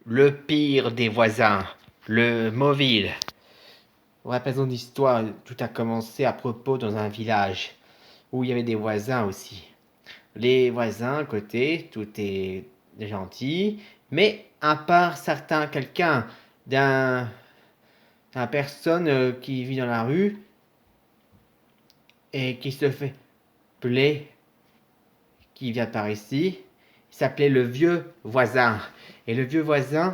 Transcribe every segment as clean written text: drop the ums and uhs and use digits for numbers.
le pire des voisins, le mobile. Rappelons l'histoire, tout a commencé à propos dans un village où il y avait des voisins aussi. Les voisins à côté, tout est gentil, mais à part quelqu'un d'un personne qui vit dans la rue et qui se fait appeler, qui vient par ici, il s'appelait le vieux voisin. Et le vieux voisin,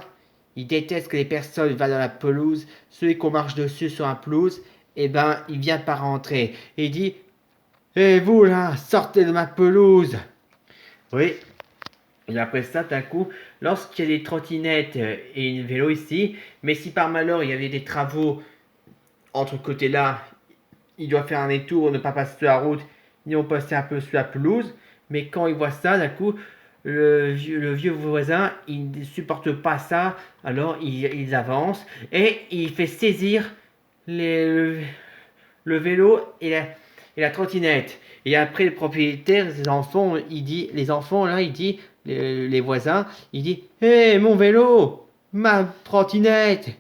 il déteste que les personnes vont dans la pelouse, celui qu'on marche dessus sur la pelouse, eh ben, il vient pas rentrer. Et il dit, eh vous là, sortez de ma pelouse. Oui. Et après ça, d'un coup, lorsqu'il y a des trottinettes et une vélo ici, mais si par malheur il y avait des travaux entre côtés là, il doit faire un détour, ne pas passer sur la route, ils vont passer un peu sur la pelouse. Mais quand il voit ça, d'un coup, le vieux voisin, il ne supporte pas ça, alors il avance et il fait saisir le vélo et la trottinette. Et après, le propriétaire, les enfants, il dit, les enfants là, il dit, les voisins, il dit, hé, mon vélo, ma trottinette.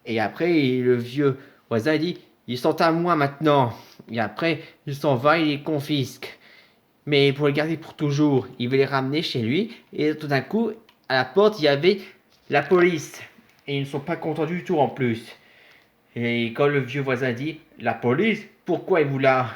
Et après, le vieux voisin il dit, ils sont à moi maintenant. Et après, il s'en va, il les confisque. Mais pour les garder pour toujours, il veut les ramener chez lui. Et tout d'un coup, à la porte, il y avait la police. Et ils ne sont pas contents du tout en plus. Et quand le vieux voisin dit, la police, pourquoi êtes-vous là?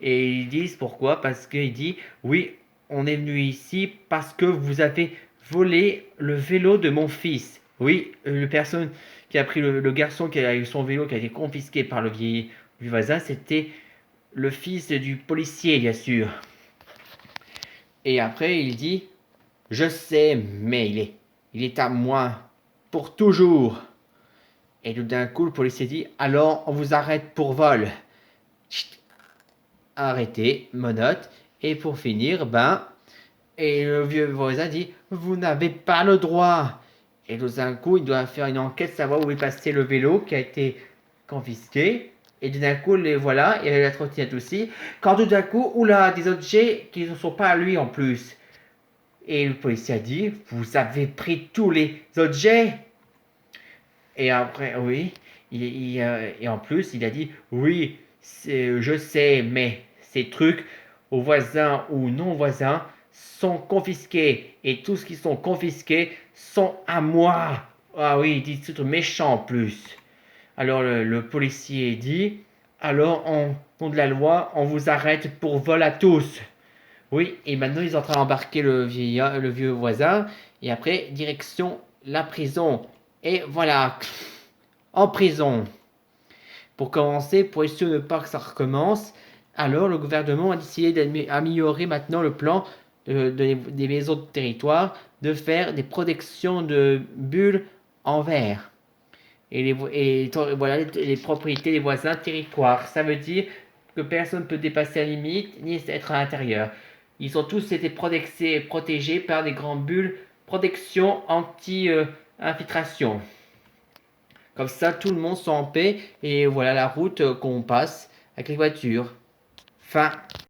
Et ils disent pourquoi? Parce qu'il dit, oui, on est venu ici parce que vous avez volé le vélo de mon fils. Oui, le personne qui a pris le garçon qui a eu son vélo qui a été confisqué par le vieux voisin, c'était le fils du policier, bien sûr. Et après, il dit, je sais, mais il est à moi pour toujours. Et tout d'un coup, le policier dit, alors on vous arrête pour vol. Chut, arrêtez, monote. Et pour finir, et le vieux voisin dit, vous n'avez pas le droit. Et tout d'un coup, il doit faire une enquête, savoir où est passé le vélo qui a été confisqué. Et d'un coup, les voilà, et la trottinette aussi. Quand tout d'un coup, oula, des objets qui ne sont pas à lui en plus. Et le policier a dit, vous avez pris tous les objets. Et après, oui, et en plus, il a dit, oui, je sais, mais ces trucs, aux voisins ou non voisins, sont confisqués. Et tous ce qui sont confisqués sont à moi. Ah oui, il dit c'est méchant en plus. Alors le policier dit, alors en nom de la loi, on vous arrête pour vol à tous. Oui, et maintenant ils sont en train d'embarquer le vieux voisin. Et après, direction la prison. Et voilà, en prison. Pour commencer, pour essayer de ne pas que ça recommence, alors le gouvernement a décidé d'améliorer maintenant le plan des maisons de territoire, de faire des protections de bulles en verre. Voilà les propriétés des voisins territoires. Ça veut dire que personne ne peut dépasser la limite ni être à l'intérieur. Ils ont tous été protégés par des grandes bulles protection anti-infiltration. Comme ça, tout le monde soit en paix et voilà la route qu'on passe avec les voitures. Fin.